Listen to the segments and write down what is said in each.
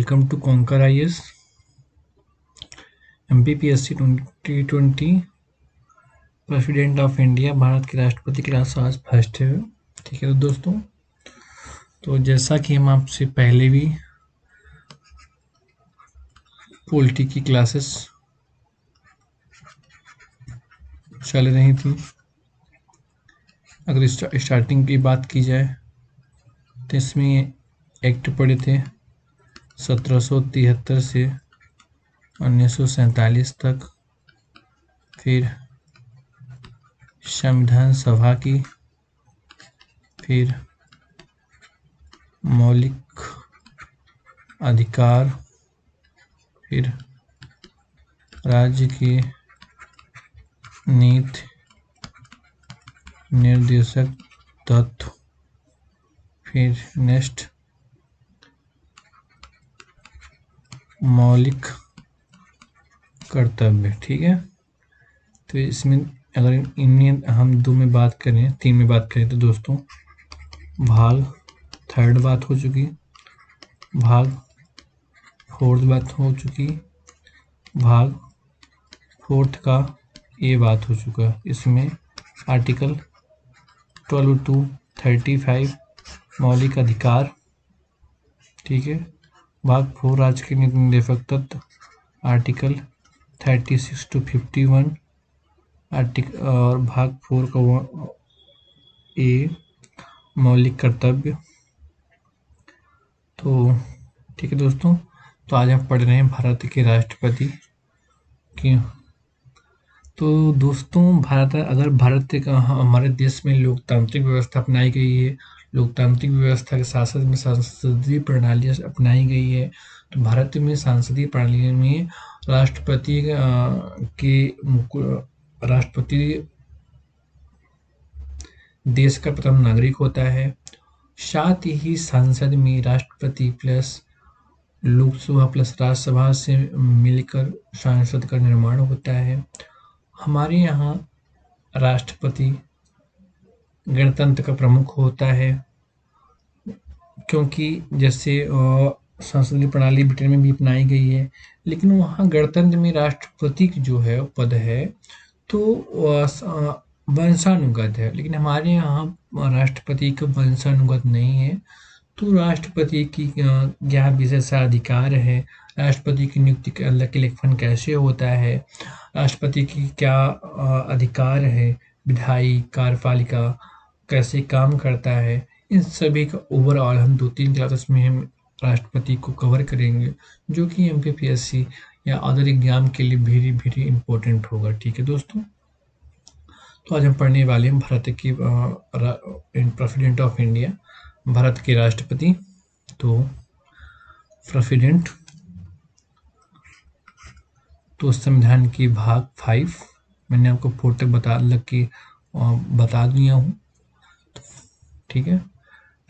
Welcome to conquer IAS MPPSC 2020 president of India Bharat के राष्ट्रपति class आज फर्स्ट है। ठीक है दोस्तों, तो जैसा कि हम आपसे पहले भी पॉलिटी की क्लासेस चल रही थी, अगर स्टार्टिंग की बात की जाए तो इसमें एक्ट पड़े थे 1773 से 1947 तक, फिर संविधान सभा की, फिर मौलिक अधिकार, फिर राज्य की नीति निर्देशक तत्व, फिर नेक्स्ट मौलिक कर्तव्य। ठीक है, तो इसमें अगर इनमें हम दो में बात करें, तीन में बात करें तो दोस्तों भाग थर्ड बात हो चुकी, भाग फोर्थ बात हो चुकी, भाग फोर्थ का ये बात हो चुका। इसमें आर्टिकल 12 to 35 मौलिक अधिकार, ठीक है। भाग 4 राज्य के निर्देशक तत्व, आर्टिकल 36 to 51 आर्टिकल, और भाग 4 का ए मौलिक कर्तव्य। तो ठीक है दोस्तों, तो आज हम पढ़ रहे हैं भारत के राष्ट्रपति की। तो दोस्तों भारत का हमारे देश में लोकतांत्रिक व्यवस्था अपनाई गई है, लोकतांत्रिक व्यवस्था के साथ साथ में सांसदीय प्रणाली अपनाई गई है। तो भारत में सांसदीय प्रणाली में राष्ट्रपति देश का प्रथम नागरिक होता है। साथ ही संसद में राष्ट्रपति प्लस लोकसभा प्लस राज्यसभा से मिलकर संसद का निर्माण होता है। हमारे यहाँ राष्ट्रपति गणतंत्र का प्रमुख होता है, क्योंकि जैसे संसदीय प्रणाली ब्रिटेन में भी अपनाई गई है, लेकिन वहाँ गणतंत्र में राष्ट्रपति की जो है पद है तो वंशानुगत है, लेकिन हमारे यहाँ राष्ट्रपति का वंशानुगत नहीं है। तो राष्ट्रपति की क्या विशेषाधिकार है, राष्ट्रपति की नियुक्ति के लेखन कैसे होता है, राष्ट्रपति की क्या अधिकार है, विधायी कार्यपालिका कैसे काम करता है, इन सभी का ओवरऑल हम 2-3 क्लासेस में हम राष्ट्रपति को कवर करेंगे, जो कि एमपीपीएससी या अदर एग्जाम के लिए वेरी वेरी इंपॉर्टेंट होगा। ठीक है दोस्तों, तो आज हम पढ़ने वाले हैं भारत की प्रेसिडेंट ऑफ इंडिया, भारत के राष्ट्रपति। तो प्रेसिडेंट, तो संविधान की भाग 5 मैंने आपको 4 तक बता दिया हूँ। ठीक है,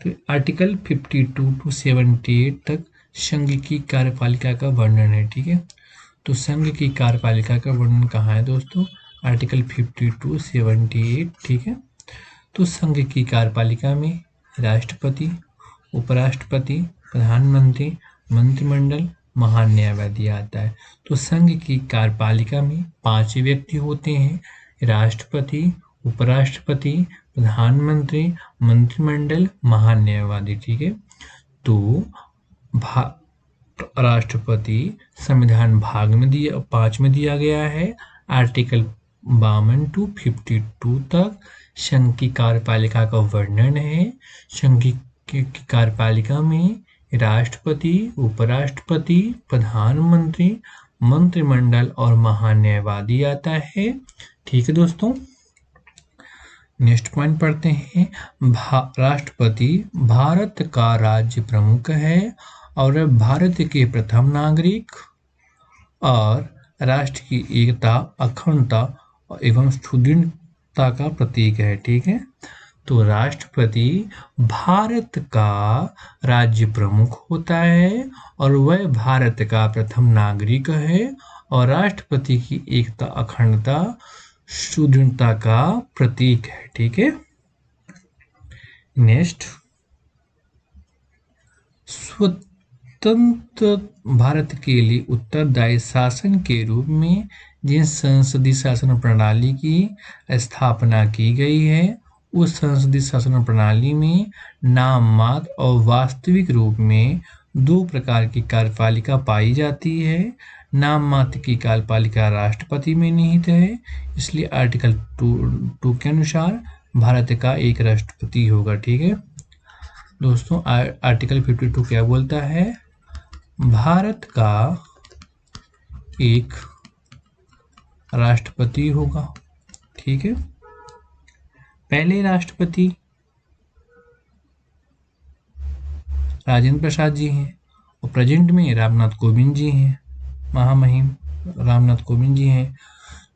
तो आर्टिकल 52 to 78 तक संघ की कार्यपालिका का वर्णन है। ठीक है, तो संघ की कार्यपालिका का वर्णन कहाँ है दोस्तों, आर्टिकल 50 to 78। ठीक है, तो संघ की कार्यपालिका में राष्ट्रपति, उपराष्ट्रपति, प्रधानमंत्री, मंत्रिमंडल, महान्यायवादी आता है। तो संघ की कार्यपालिका में 5 व्यक्ति होते हैं, राष्ट्रपति, उपराष्ट्रपति, प्रधानमंत्री, मंत्रिमंडल, महान्यायवादी। ठीक है, तो राष्ट्रपति संविधान भाग में 5 में दिया गया है, आर्टिकल 52 to 52 तक संघ की कार्यपालिका का वर्णन है। संघ की कार्यपालिका में राष्ट्रपति, उपराष्ट्रपति, प्रधानमंत्री, मंत्रिमंडल और महान्यायवादी आता है। ठीक है दोस्तों, नेक्स्ट पॉइंट पढ़ते हैं। राष्ट्रपति भारत का राज्य प्रमुख है और भारत के प्रथम नागरिक और राष्ट्र की एकता, अखंडता एवं सुदृढ़ता का प्रतीक है। ठीक है, तो राष्ट्रपति भारत का राज्य प्रमुख होता है और वह भारत का प्रथम नागरिक है और राष्ट्रपति की एकता, अखंडता, सुदृढ़ता का प्रतीक है। ठीक है, नेक्स्ट स्वतंत्र भारत के लिए उत्तरदायी शासन के रूप में जिस संसदीय शासन प्रणाली की स्थापना की गई है, उस संसदीय शासन प्रणाली में नाम मात्र और वास्तविक रूप में दो प्रकार की कार्यपालिका पाई जाती है। नाम मात्र की कार्यपालिका राष्ट्रपति में निहित है, इसलिए आर्टिकल 2 के अनुसार भारत का एक राष्ट्रपति होगा। ठीक है दोस्तों, आर्टिकल 52 क्या बोलता है? भारत का एक राष्ट्रपति होगा। ठीक है, पहले राष्ट्रपति राजेंद्र प्रसाद जी हैं और प्रेजेंट में रामनाथ कोविंद जी हैं, महामहिम रामनाथ कोविंद जी हैं।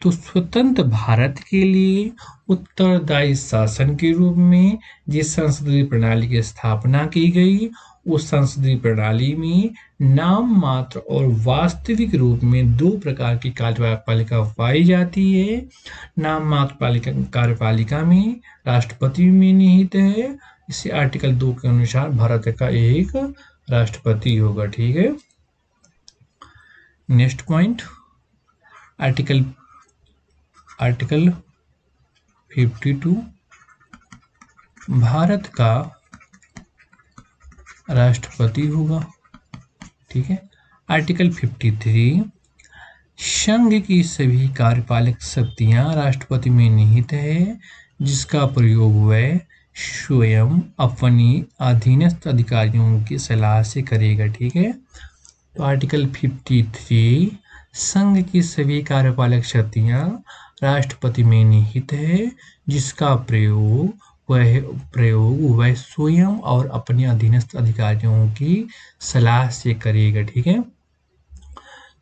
तो स्वतंत्र भारत के लिए उत्तरदायी शासन के रूप में जिस संसदीय प्रणाली की स्थापना की गई, उस संसदीय प्रणाली में नाम मात्र और वास्तविक रूप में दो प्रकार की कार्यपालिका पाई जाती है। नाम मात्र कार्यपालिका में राष्ट्रपति में निहित है, इसे आर्टिकल 2 के अनुसार भारत का एक राष्ट्रपति होगा। ठीक है, नेक्स्ट पॉइंट, आर्टिकल 52 भारत का राष्ट्रपति होगा। ठीक है, आर्टिकल 53 संघ की सभी कार्यपालक शक्तियां राष्ट्रपति में निहित है, जिसका प्रयोग वह स्वयं अपनी अधीनस्थ अधिकारियों की सलाह से करेगा। ठीक है, तो आर्टिकल 53 संघ की सभी कार्यपालक शक्तियां राष्ट्रपति में निहित है, जिसका प्रयोग वह स्वयं और अपने अधीनस्थ अधिकारियों की सलाह से करेगा। ठीक है,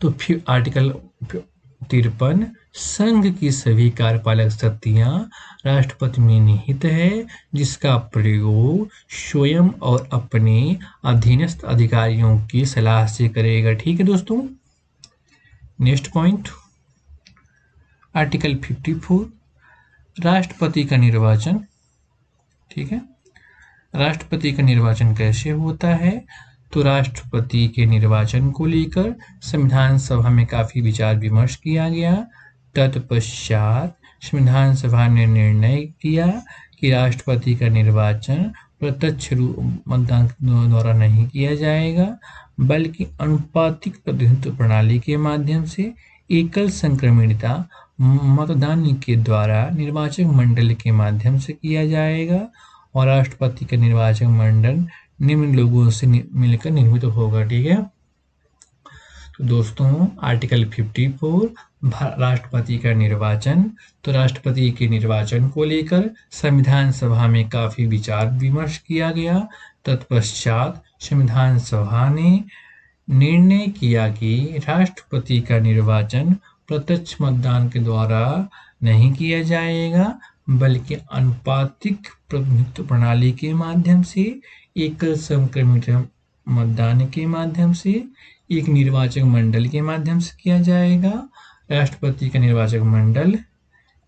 तो फिर आर्टिकल 53 संघ की सभी कार्यपालक शक्तियां राष्ट्रपति में निहित है, जिसका प्रयोग स्वयं और अपने अधीनस्थ अधिकारियों की सलाह से करेगा। ठीक है दोस्तों, नेक्स्ट पॉइंट, आर्टिकल 54 राष्ट्रपति का निर्वाचन। ठीक है, राष्ट्रपति का निर्वाचन कैसे होता है? तो राष्ट्रपति के निर्वाचन को लेकर संविधान सभा में काफी विचार विमर्श किया गया। तत्पश्चात संविधान सभा ने निर्णय किया कि राष्ट्रपति का निर्वाचन प्रत्यक्ष मतदान द्वारा नहीं किया जाएगा, बल्कि अनुपातिक प्रतिनिधित्व प्रणाली के माध्यम से एकल संक्रमणिता मतदान के द्वारा निर्वाचक मंडल के माध्यम से किया जाएगा और राष्ट्रपति का निर्वाचक मंडल निम्न लोगों से मिलकर निर्मित होगा। ठीक है, तो दोस्तों आर्टिकल 54 राष्ट्रपति का निर्वाचन। तो राष्ट्रपति के निर्वाचन को लेकर संविधान सभा में काफी विचार विमर्श किया गया। तत्पश्चात संविधान सभा ने निर्णय किया कि राष्ट्रपति का निर्वाचन प्रत्यक्ष मतदान के द्वारा नहीं किया जाएगा, बल्कि अनुपातिक प्रतिनिधित्व प्रणाली के माध्यम से एकल संक्रमित मतदान के माध्यम से एक निर्वाचक मंडल के माध्यम से किया जाएगा। राष्ट्रपति का निर्वाचक मंडल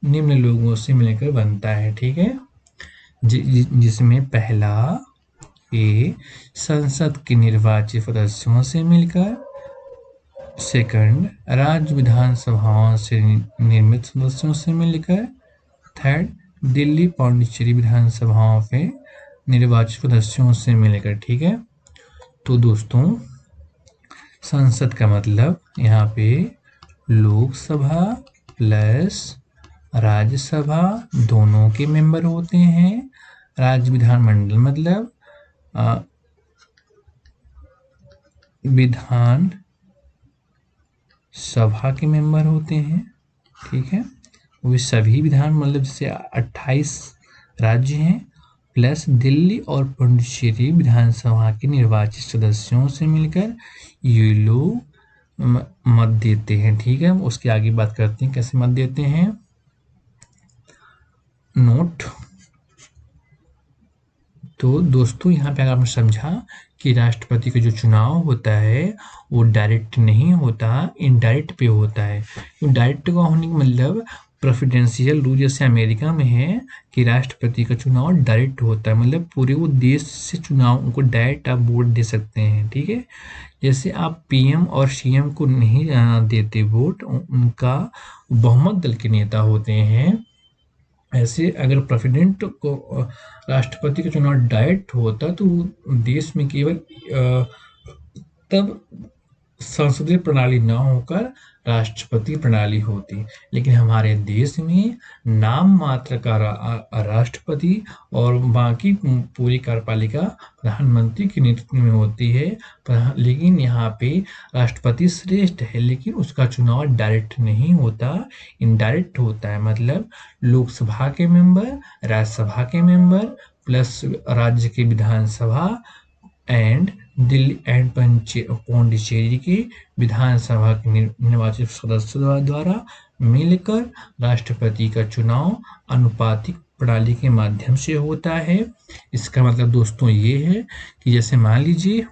निम्न लोगों से मिलकर बनता है। ठीक है, जिसमें पहला ए संसद के निर्वाचित सदस्यों से मिलकर, सेकंड राज्य विधानसभाओं से निर्मित सदस्यों से मिलकर, थर्ड दिल्ली पांडिचेरी विधानसभाओं से निर्वाचित सदस्यों से मिलकर। ठीक है, तो दोस्तों संसद का मतलब यहाँ पे लोकसभा प्लस राज्यसभा दोनों के मेंबर होते हैं। राज्य विधानमंडल मतलब विधान सभा के मेंबर होते हैं। ठीक है, वो सभी विधान मतलब जैसे 28 राज्य हैं प्लस दिल्ली और पुडुचेरी विधानसभा के निर्वाचित सदस्यों से मिलकर ये लोग मत देते हैं। ठीक है, उसके आगे बात करते हैं कैसे मत देते हैं। नोट, तो दोस्तों यहाँ पे अगर आपने समझा कि राष्ट्रपति का जो चुनाव होता है वो डायरेक्ट नहीं होता, इनडायरेक्ट पे होता है। डायरेक्ट का होने का मतलब प्रेसिडेंशियल रूल जैसे अमेरिका में है कि राष्ट्रपति का चुनाव डायरेक्ट होता है, मतलब पूरे वो देश से चुनाव उनको डायरेक्ट आप वोट दे सकते हैं, ठीक है। जैसे आप पीएम और सीएम को नहीं देते वोट, उनका बहुमत दल के नेता होते हैं, ऐसे अगर प्रेसिडेंट को राष्ट्रपति का चुनाव डायरेक्ट होता तो देश में केवल तब संसदीय प्रणाली न होकर राष्ट्रपति प्रणाली होती, लेकिन हमारे देश में नाम मात्र का राष्ट्रपति और बाकी पूरी कार्यपालिका प्रधानमंत्री के नेतृत्व में होती है। लेकिन यहाँ पे राष्ट्रपति श्रेष्ठ है, लेकिन उसका चुनाव डायरेक्ट नहीं होता, इनडायरेक्ट होता है। मतलब लोकसभा के मेंबर, राज्यसभा के मेंबर प्लस राज्य की विधानसभा एंड दिल्ली एंड पौंडीचेरी की विधानसभा के निर्वाचित सदस्यों द्वारा मिलकर राष्ट्रपति का चुनाव अनुपातिक प्रणाली के माध्यम से होता है। इसका मतलब दोस्तों ये है कि जैसे मान लीजिए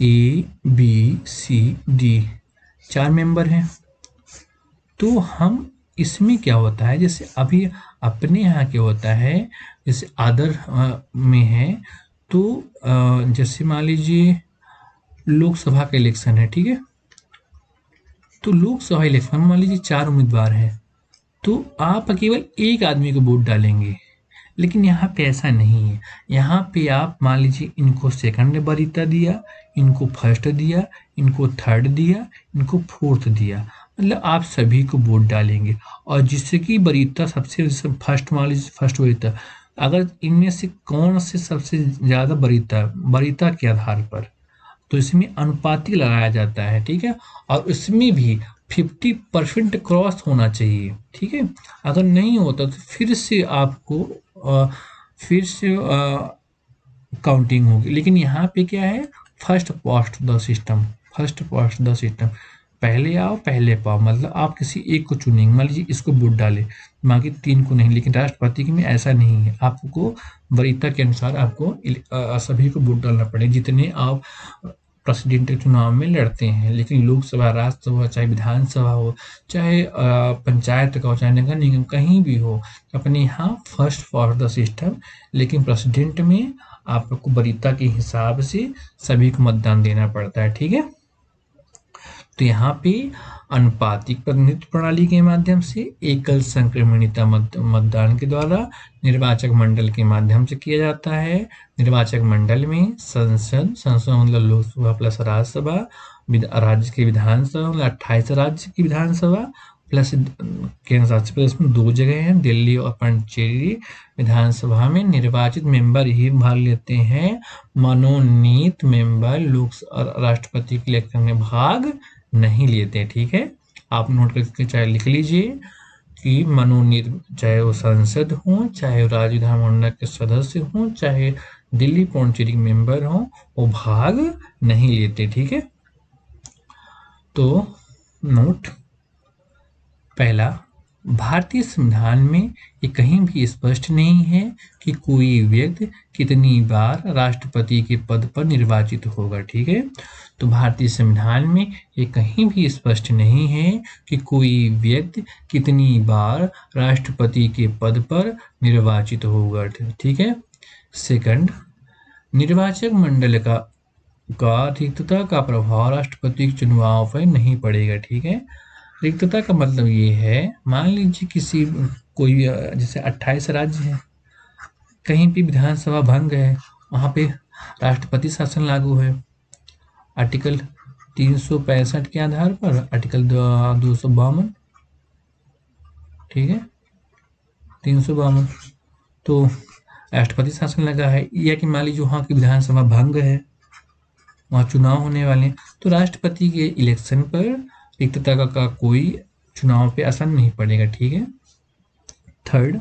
A B C D 4 member हैं, तो हम इसमें क्या होता है, जैसे अभी अपने यहाँ क्या होता है, जैसे अदर में है तो जैसे मान लीजिए लोकसभा का इलेक्शन है, ठीक है, तो लोकसभा इलेक्शन में मान लीजिए 4 उम्मीदवार हैं, तो आप केवल एक आदमी को वोट डालेंगे। लेकिन यहाँ पे ऐसा नहीं है, यहाँ पे आप मान लीजिए इनको सेकंड वरीयता दिया, इनको फर्स्ट दिया, इनको थर्ड दिया, इनको फोर्थ दिया, मतलब आप सभी को वोट डालेंगे। और जिसकी वरीयता सबसे फर्स्ट, मान लीजिए फर्स्ट वरीयता, अगर इनमें से कौन से सबसे ज़्यादा वरीयता के आधार पर, तो इसमें अनुपातिक लगाया जाता है, ठीक है। और इसमें भी 50% क्रॉस होना चाहिए, ठीक है। अगर नहीं होता तो फिर से आपको काउंटिंग होगी। लेकिन यहाँ पे क्या है, first past the system, first past the system, पहले आओ पहले पाओ, मतलब आप किसी एक को चुनेंगे, मान लीजिए इसको वोट डाले, बाकी 3 को नहीं। लेकिन राष्ट्रपति में ऐसा नहीं है, आपको वरीयता के अनुसार आपको सभी को वोट डालना पड़ेगा जितने आप प्रेसिडेंट के चुनाव में लड़ते हैं। लेकिन लोकसभा, राज्यसभा, चाहे विधानसभा हो, चाहे पंचायत का हो, चाहे नगर निगम, कहीं भी हो, अपने यहाँ फर्स्ट फॉर द सिस्टम। लेकिन प्रेसिडेंट में आपको वरीयता के हिसाब से सभी को मतदान देना पड़ता है, ठीक है। तो यहाँ पे अनुपातिक प्रतिनिधित्व प्रणाली के माध्यम से एकल संक्रमणिता मतदान के द्वारा निर्वाचक मंडल के माध्यम से किया जाता है। निर्वाचक मंडल में संसद मतलब लोकसभा प्लस राज्यसभा, राज्य की विधानसभा मतलब 28 राज्य की विधानसभा प्लस केंद्र शासित प्रदेश में 2 जगह हैं, दिल्ली और पुडुचेरी। विधानसभा में निर्वाचित मेंबर ही भाग लेते हैं, मनोनीत मेंबर राष्ट्रपति के इलेक्शन में भाग नहीं लेते, ठीक है। आप नोट करके चाहे लिख लीजिए कि मनोनीत, चाहे वो सांसद हो, चाहे वो राज्य विधानमंडल के सदस्य हो, चाहे दिल्ली पुडुचेरी मेंबर हो, वो भाग नहीं लेते, ठीक है। तो नोट पहला, भारतीय संविधान में ये कहीं भी स्पष्ट नहीं है कि कोई व्यक्ति कितनी बार राष्ट्रपति के पद पर निर्वाचित होगा, ठीक है। तो भारतीय संविधान में ये कहीं भी स्पष्ट नहीं है कि कोई व्यक्ति कितनी बार राष्ट्रपति के पद पर निर्वाचित होगा, ठीक है। सेकंड, निर्वाचक मंडल का रिक्तता का प्रभाव राष्ट्रपति के चुनाव पर नहीं पड़ेगा, ठीक है। रिक्तता का मतलब ये है, मान लीजिए किसी कोई जैसे 28 राज्य है, कहीं भी विधानसभा भंग है, वहाँ पे राष्ट्रपति शासन लागू है, आर्टिकल 365 के आधार पर, आर्टिकल 252, ठीक है, 352, तो राष्ट्रपति शासन लगा है। या कि मान लीजिए वहाँ की विधानसभा भंग है, वहाँ चुनाव होने वाले, तो राष्ट्रपति के इलेक्शन पर रिक्तता का कोई चुनाव पे असर नहीं पड़ेगा, ठीक है। थर्ड,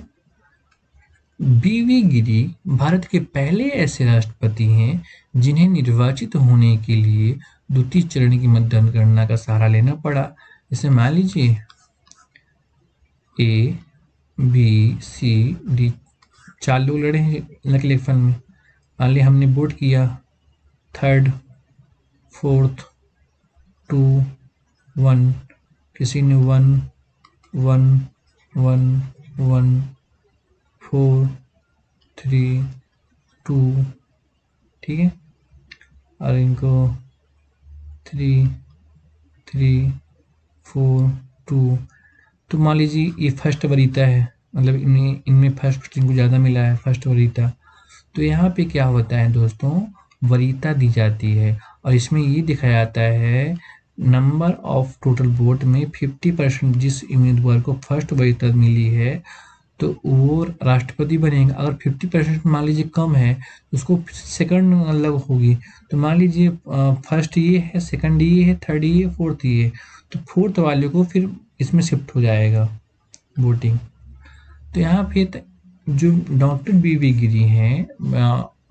बीवी गिरी भारत के पहले ऐसे राष्ट्रपति हैं जिन्हें निर्वाचित होने के लिए द्वितीय चरण की मतदान गणना का सहारा लेना पड़ा। जैसे मान लीजिए ए बी सी डी 4 लोग लड़े हैं इलेक्शन में, मान ली हमने वोट किया, थर्ड, फोर्थ, 2, 1, किसी ने 1 1 1 1 4 3 2, ठीक है, और इनको 3 3 4 2। तो मान लीजिए ये फर्स्ट वरीयता है, मतलब इनमें फर्स्ट इनको ज़्यादा मिला है, फर्स्ट वरीयता। तो यहाँ पे क्या होता है दोस्तों, वरीयता दी जाती है और इसमें ये दिखाया जाता है नंबर ऑफ टोटल वोट में 50% जिस उम्मीदवार को फर्स्ट वरीयता मिली है तो वो राष्ट्रपति बनेगा। अगर 50% मान लीजिए कम है तो उसको सेकंड मतलब होगी। तो मान लीजिए फर्स्ट ये है, सेकंड ये है, थर्ड ये है, फोर्थ ये है, तो फोर्थ वाले को फिर इसमें शिफ्ट हो जाएगा वोटिंग। तो यहाँ पे जो डॉक्टर बीवी गिरी हैं,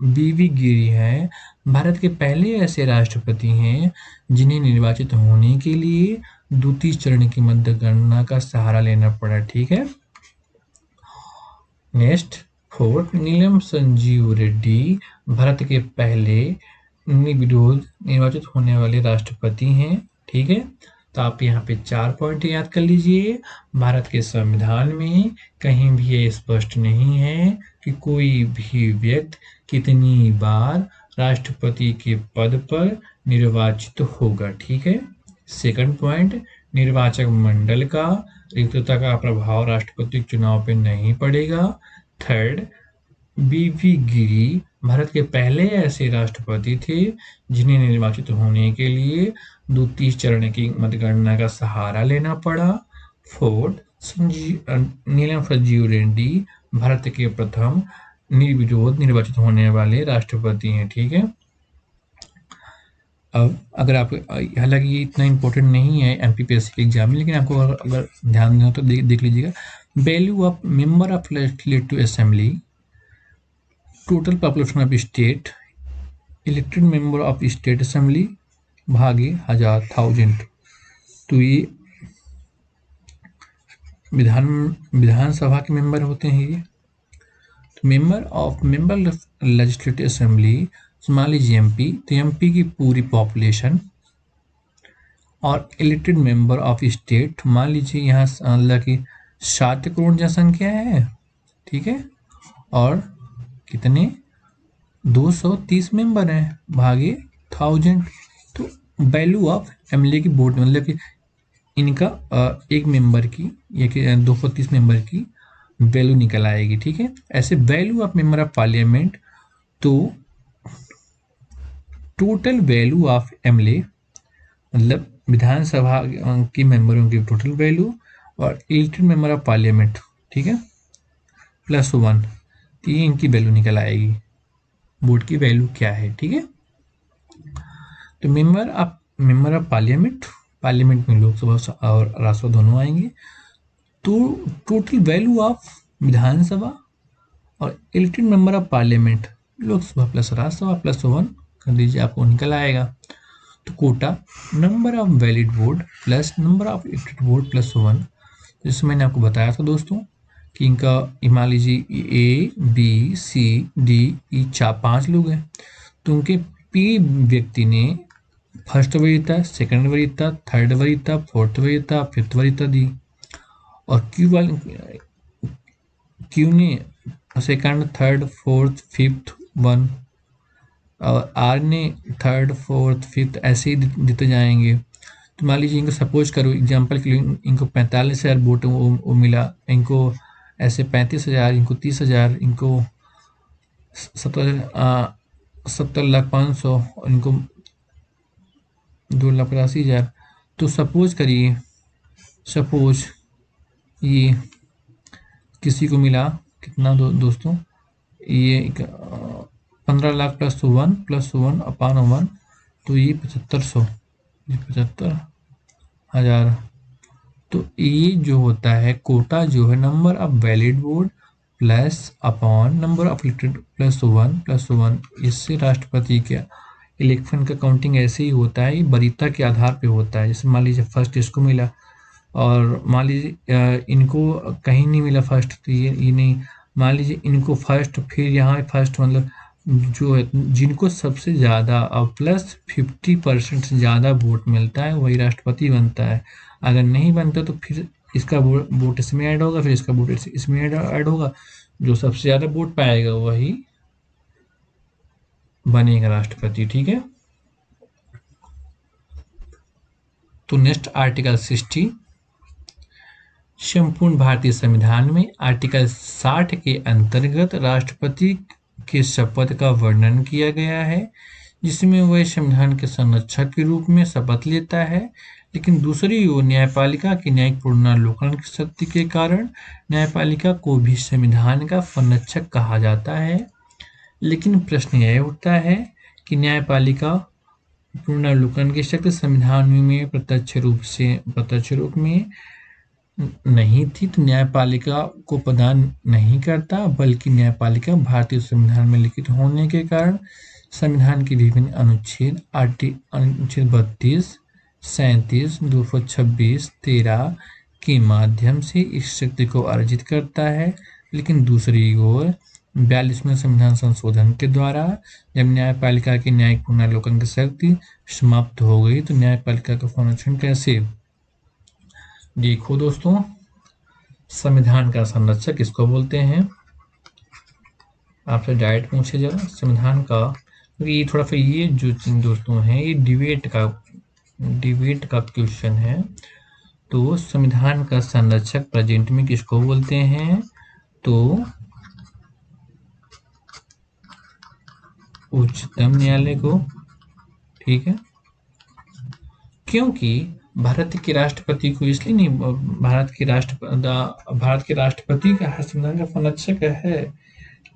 बीवी गिरी हैं, भारत के पहले ऐसे राष्ट्रपति हैं जिन्हें निर्वाचित होने के लिए द्वितीय चरण की मतगणना का सहारा लेना पड़ा। ठीक है, नेक्स्ट फोर्थ, नीलम संजीव रेड्डी भारत के पहले निर्विरोध निर्वाचित होने वाले राष्ट्रपति हैं। ठीक है, तो आप यहाँ पे 4 पॉइंट याद कर लीजिए। भारत के संविधान में कहीं भी ये स्पष्ट नहीं है कि कोई भी व्यक्ति कितनी बार राष्ट्रपति के पद पर निर्वाचित होगा। ठीक है, सेकंड पॉइंट, निर्वाचक मंडल का रिक्तता का प्रभाव राष्ट्रपति चुनाव पे नहीं पड़ेगा। थर्ड, बीवी गिरी भारत के पहले ऐसे राष्ट्रपति थे जिन्हें निर्वाचित होने के लिए द्वितीय चरण की मतगणना का सहारा लेना पड़ा। फोर्थ, नीलम संजीव रेड्डी भारत के प्रथम निर्विरोध निर्वाचित होने वाले राष्ट्रपति हैं। ठीक है, अब अगर आप, हालांकि ये इतना इम्पोर्टेंट नहीं है एमपीपीएससी के एग्जाम में, लेकिन आपको अगर ध्यान देना तो देख लीजिएगा। Value of member of legislative assembly, total population of state, elected member of state assembly भागे 1000। तो ये विधानसभा के मेंबर होते हैं ये। तो मेंबर लेजिस्लेटिव असेंबली मान लीजिए एमपी, तो एमपी की पूरी पॉपुलेशन, और इलेक्टेड मेंबर ऑफ स्टेट मान लीजिए यहाँ मतलब कि 7 करोड़ जनसंख्या है। ठीक है, और कितने 230 मेंबर हैं भागे 1000। तो वैल्यू ऑफ एमएलए की वोट मतलब कि इनका एक मेंबर की या कि 230 मेंबर की वैल्यू निकल आएगी। ठीक है, ऐसे value of member of parliament, तो टोटल वैल्यू ऑफ एमएलए मतलब विधानसभा की मेंबरों की टोटल वैल्यू और इलेक्टेड मेंबर ऑफ पार्लियामेंट, ठीक है, +1, तो ये इनकी वैल्यू निकल आएगी, वोट की वैल्यू क्या है। ठीक है, तो मेंबर ऑफ पार्लियामेंट में लोकसभा और राज्यसभा दोनों आएंगे। तो टोटल वैल्यू ऑफ विधानसभा और elected member of parliament Lok Sabha plus Rajya Sabha +1 कर दीजिए, आपको निकल आएगा। तो quota number of valid vote plus number of elected vote +1, जैसे मैंने आपको बताया था दोस्तों कि इनका मान लीजिए ABCD 5 लोग हैं, तो उनके P व्यक्ति ने फर्स्ट वरीयता, सेकंड वरीयता, थर्ड वरीयता, फोर्थ वरीयता, फिफ्थ वरीयता दी, और Q ने सेकंड, थर्ड, फोर्थ, फिफ्थ 1, और R ने थर्ड, फोर्थ, फिफ्थ ऐसे ही देते जाएंगे। तो मान लीजिए इनको सपोज करो एग्जांपल के लिए इनको 45,000 वोट वो मिला, इनको ऐसे 35,000, इनको 30,000, इनको 70,500,000 और इनको 2,80,000। तो सपोज करिए, सपोज ये किसी को मिला कितना दोस्तों, ये 15 लाख +1 अपान 1, तो ये 75,000। तो ये जो होता है कोटा जो है number of valid vote plus upon number of elected +1, इससे राष्ट्रपति के इलेक्शन का काउंटिंग ऐसे ही होता है, ये वरीयता के आधार पे होता है। जैसे मान लीजिए फर्स्ट इसको मिला और मान लीजिए इनको कहीं नहीं मिला फर्स्ट, तो ये नहीं, मान लीजिए इनको फर्स्ट, फिर यहाँ फर्स्ट मतलब जो है जिनको सबसे ज़्यादा और प्लस 50% से ज़्यादा वोट मिलता है वही राष्ट्रपति बनता है। अगर नहीं बनता तो फिर इसका वोट इसमें ऐड होगा, फिर इसका वोट इसमें ऐड होगा, जो सबसे ज्यादा वोट पाएगा वही बनेगा राष्ट्रपति। ठीक है, तो नेक्स्ट आर्टिकल 60, संपूर्ण भारतीय संविधान में आर्टिकल 60 के अंतर्गत राष्ट्रपति के शपथ का वर्णन किया गया है, जिसमें वह संविधान के संरक्षक के रूप में शपथ लेता है, लेकिन दूसरी ओर न्यायपालिका की न्यायिक पुनरावलोकन की शक्ति के कारण न्यायपालिका को भी संविधान का संरक्षक कहा जाता है। लेकिन प्रश्न यह उठता है कि न्यायपालिका पुनरावलोकन की शक्ति संविधान में प्रत्यक्ष रूप में नहीं थी, तो न्यायपालिका को प्रदान नहीं करता, बल्कि न्यायपालिका भारतीय संविधान में लिखित होने के कारण संविधान के विभिन्न अनुच्छेद अनुच्छेद 32, 37, 226, 13 के माध्यम से इस शक्ति को अर्जित करता है। लेकिन दूसरी ओर 42वें संविधान संशोधन के द्वारा जब न्यायपालिका की न्यायिक पुनरावलोकन की शक्ति समाप्त हो गई, तो न्यायपालिका का संरक्षण कैसे? देखो दोस्तों, संविधान का संरक्षक किसको बोलते हैं? आपसे डायरेक्ट पूछे जरा संविधान का, क्योंकि ये थोड़ा सा ये जो दोस्तों हैं ये डिबेट का क्वेश्चन है। तो संविधान का संरक्षक प्रेजेंट में किसको बोलते हैं? तो उच्चतम न्यायालय को। ठीक है, क्योंकि भारत के राष्ट्रपति को इसलिए नहीं, भारत के राष्ट्रपति का संविधान का संरक्षक है,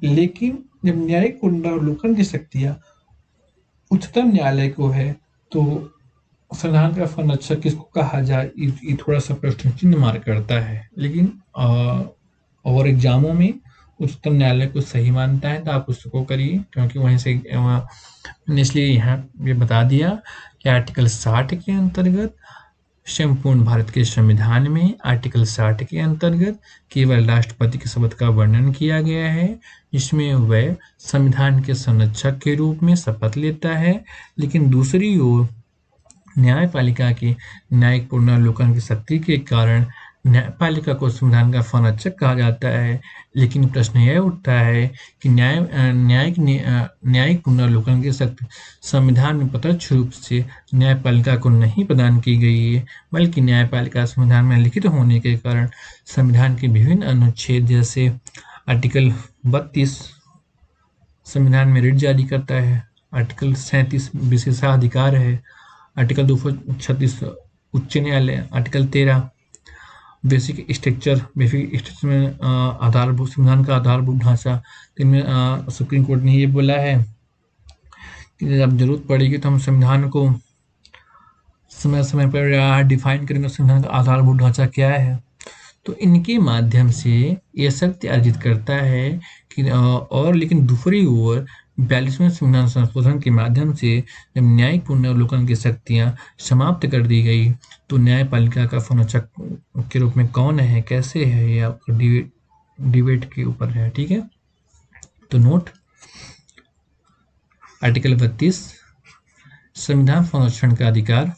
लेकिन जब न्यायिक पुनरावलोकन की शक्तियां उच्चतम न्यायालय को है, तो संविधान का संरक्षक किसको कहा जाए, ये थोड़ा सा प्रश्न चिन्ह मार करता है। लेकिन और एग्जामों में उच्चतम न्यायालय को सही मानता है तो आप उसको करिए, क्योंकि वहीं से इसलिए यहाँ ये बता दिया कि आर्टिकल 60 के अंतर्गत संपूर्ण भारत के संविधान में आर्टिकल 60 के अंतर्गत केवल राष्ट्रपति के शपथ का वर्णन किया गया है, जिसमें वह संविधान के संरक्षक के रूप में शपथ लेता है। लेकिन दूसरी ओर न्यायपालिका की न्यायिक पुनरावलोकन की शक्ति के कारण न्यायपालिका को संविधान का संरक्षक कहा जाता है। लेकिन प्रश्न यह उठता है कि न्यायिक पुनरावलोकन की शक्ति संविधान में प्रत्यक्ष रूप से न्यायपालिका को नहीं प्रदान की गई है, बल्कि न्यायपालिका संविधान में लिखित होने के कारण संविधान के विभिन्न अनुच्छेद जैसे आर्टिकल 32 संविधान में रिट जारी करता है, आर्टिकल 37 विशेषाधिकार है, आर्टिकल 236 उच्च न्यायालय, आर्टिकल 13 बेसिक स्ट्रक्चर में आधारभूत संविधान का आधारभूत ढांचा, इनमें सुप्रीम कोर्ट ने ये बोला है कि जब जरूरत पड़ेगी तो हम संविधान को समय समय पर डिफाइन करेंगे, संविधान का आधारभूत ढांचा क्या है। तो इनके माध्यम से ये शक्ति अर्जित करता है कि और लेकिन दूसरी ओर 42वें संविधान संशोधन के माध्यम से जब न्यायिक पुनरावलोकन की शक्तियां समाप्त कर दी गई, तो न्यायपालिका का संरक्षक के रूप में कौन है, कैसे है, या डिबेट के ऊपर है। ठीक है, तो नोट आर्टिकल 32 संविधान संरक्षण का अधिकार,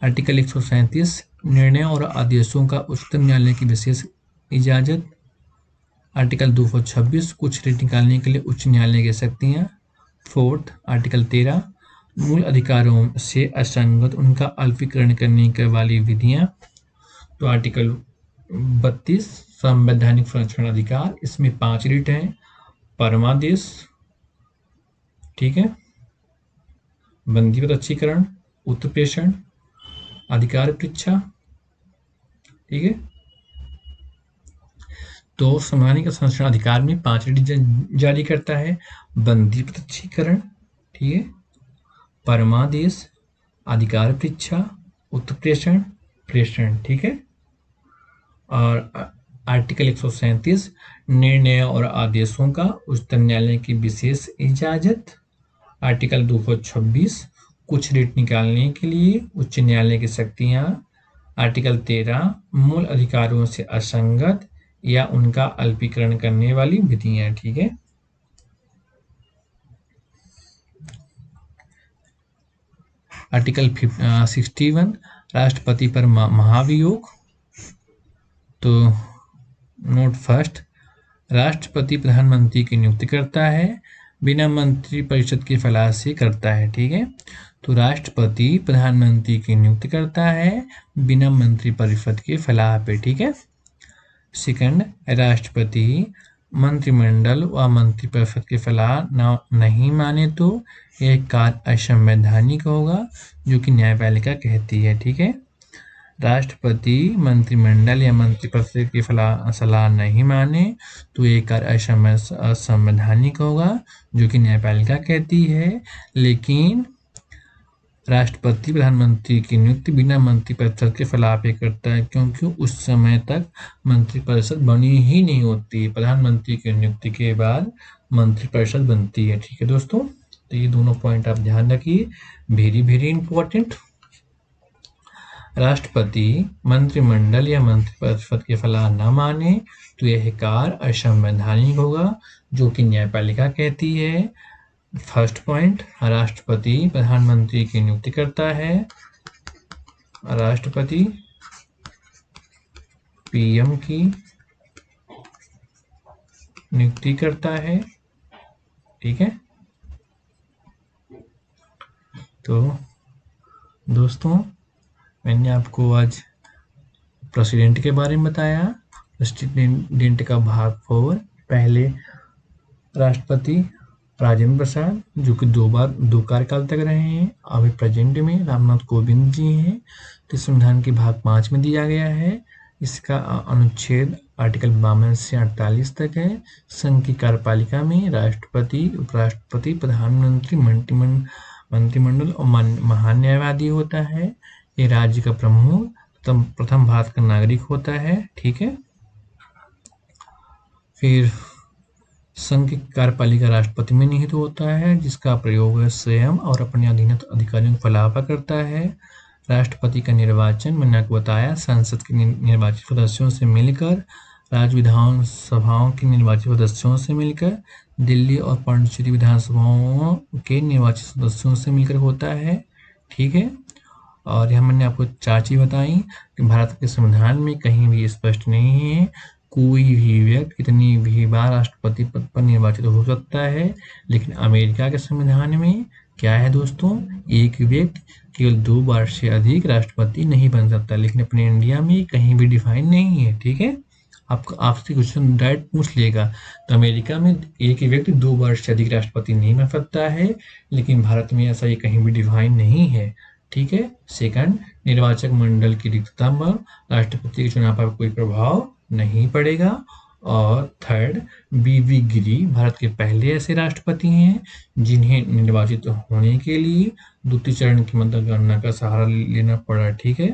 आर्टिकल 137 निर्णयों और आदेशों का उच्चतम न्यायालय की विशेष इजाजत, आर्टिकल 226 कुछ रिट निकालने के लिए उच्च न्यायालय की शक्तियां, फोर्थ आर्टिकल 13 मूल अधिकारों से असंगत उनका अल्पीकरण करने के वाली विधियां, तो आर्टिकल 32 संवैधानिक संरक्षण अधिकार, इसमें 5 रिट हैं, परमादेश, ठीक है, बंदीवत अच्छीकरण, उत्प्रेषण, अधिकार परीक्षा। ठीक है, तो संवैधानिक संरक्षण अधिकार में 5 रिट जारी करता है, बंदी प्रत्यक्षीकरण, ठीक है, परमादेश, अधिकार परीक्षा, उत्प्रेषण, प्रेषण। ठीक है, और आर्टिकल 137 निर्णय और आदेशों का उच्चतम न्यायालय की विशेष इजाजत, आर्टिकल 226 कुछ रिट निकालने के लिए उच्च न्यायालय की शक्तियां, आर्टिकल 13 मूल अधिकारों से असंगत या उनका अल्पीकरण करने वाली विधियां। ठीक है, आर्टिकल 61 राष्ट्रपति पर महाभियोग, तो नोट फर्स्ट, राष्ट्रपति प्रधानमंत्री की नियुक्ति करता है, बिना मंत्रिपरिषद की सलाह से करता है। ठीक है, तो राष्ट्रपति प्रधानमंत्री की नियुक्ति करता है बिना मंत्रिपरिषद की सलाह पे। ठीक है। सेकंड, राष्ट्रपति मंत्रिमंडल व मंत्रिपरिषद की सलाह नहीं माने तो यह कार्य असंवैधानिक होगा, जो कि न्यायपालिका कहती है। ठीक है, राष्ट्रपति मंत्रिमंडल या मंत्रिपरिषद की सलाह नहीं माने तो ये कार्य असंवैधानिक होगा, जो कि न्यायपालिका कहती है। लेकिन राष्ट्रपति प्रधानमंत्री की नियुक्ति बिना मंत्रिपरिषद के सलाह पे करता है, क्योंकि उस समय तक मंत्रिपरिषद बनी ही नहीं होती। प्रधानमंत्री की नियुक्ति के बाद मंत्रिपरिषद बनती है। ठीक है दोस्तों, तो ये दोनों पॉइंट आप ध्यान रखिए, वेरी वेरी इंपॉर्टेंट। राष्ट्रपति मंत्रिमंडल या मंत्रिपरिषद की सलाह न माने तो यह कार्य असंवैधानिक होगा, जो कि न्यायपालिका कहती है। फर्स्ट पॉइंट, राष्ट्रपति प्रधानमंत्री की नियुक्ति करता है, राष्ट्रपति पीएम की नियुक्ति करता है। ठीक है, तो दोस्तों मैंने आपको आज प्रेसिडेंट के बारे में बताया। प्रेसिडेंट का भाग 4, पहले राष्ट्रपति राजेंद्र प्रसाद, जो कि दो कार्यकाल तक रहे हैं। अभी प्रेजेंट में रामनाथ कोविंद जी हैं। तो संविधान के भाग 5 में दिया गया है। इसका अनुच्छेद आर्टिकल 52 से 48 तक है। संघ की कार्यपालिका में राष्ट्रपति, उपराष्ट्रपति, प्रधानमंत्री, मंत्रिमंडल और महान्यायवादी होता है। ये राज्य का प्रमुख प्रथम भारत का नागरिक होता है। ठीक है, फिर संघ की कार्यपालिका राष्ट्रपति में निहित होता है, जिसका प्रयोग स्वयं और अपने अधीनस्थ अधिकारियों को लाभ करता है। राष्ट्रपति का निर्वाचन मैंने आपको बताया, संसद के निर्वाचित सदस्यों से मिलकर, राज्य विधानसभाओं के निर्वाचित सदस्यों से मिलकर, दिल्ली और पांडिचेरी विधानसभाओं के निर्वाचित सदस्यों से मिलकर होता है। ठीक है, और यह मैंने आपको 4 चीज बताई कि भारत के संविधान में कहीं भी स्पष्ट नहीं है कोई भी व्यक्ति कितनी भी बार राष्ट्रपति पद पर निर्वाचित हो सकता है। लेकिन अमेरिका के संविधान में क्या है दोस्तों, एक व्यक्ति केवल 2 बार से अधिक राष्ट्रपति नहीं बन सकता। लेकिन अपने इंडिया में कहीं भी डिफाइन नहीं है। ठीक है, आपसे क्वेश्चन डायरेक्ट पूछ लेगा, तो अमेरिका में एक ही व्यक्ति 2 बार से अधिक राष्ट्रपति नहीं बन सकता है, लेकिन भारत में ऐसा ये कहीं भी डिफाइन नहीं है। ठीक है, सेकंड, निर्वाचक मंडल की रिक्तता पर राष्ट्रपति के चुनाव पर कोई प्रभाव नहीं पड़ेगा। और थर्ड, बीवी गिरी भारत के पहले ऐसे राष्ट्रपति हैं जिन्हें निर्वाचित होने के लिए द्वितीय चरण की मतगणना का सहारा लेना पड़ा। ठीक है,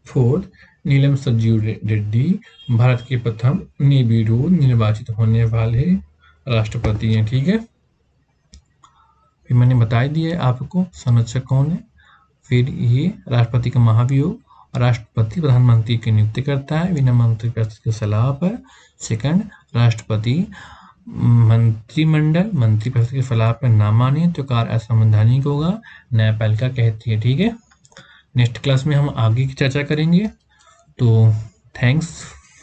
फोर्थ, नीलम संजीव रेड्डी भारत के प्रथम निर्विरोध निर्वाचित होने वाले राष्ट्रपति हैं। ठीक है, फिर मैंने बता दिया आपको संरक्षक कौन है। फिर ये राष्ट्रपति का महाभियोग, राष्ट्रपति प्रधानमंत्री की नियुक्ति करता है बिना मंत्रिपरिषद की सलाह पर। सेकंड, राष्ट्रपति मंत्रिमंडल मंत्रिपरिषद की सलाह पर ना माने तो कार्य असंवैधानिक होगा, न्यायपालिका कहती है। ठीक है, नेक्स्ट क्लास में हम आगे की चर्चा करेंगे। तो thanks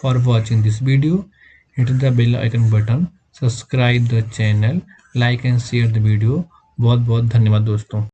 for watching this video, hit the bell icon button, subscribe the channel, like and share the video. बहुत बहुत धन्यवाद दोस्तों।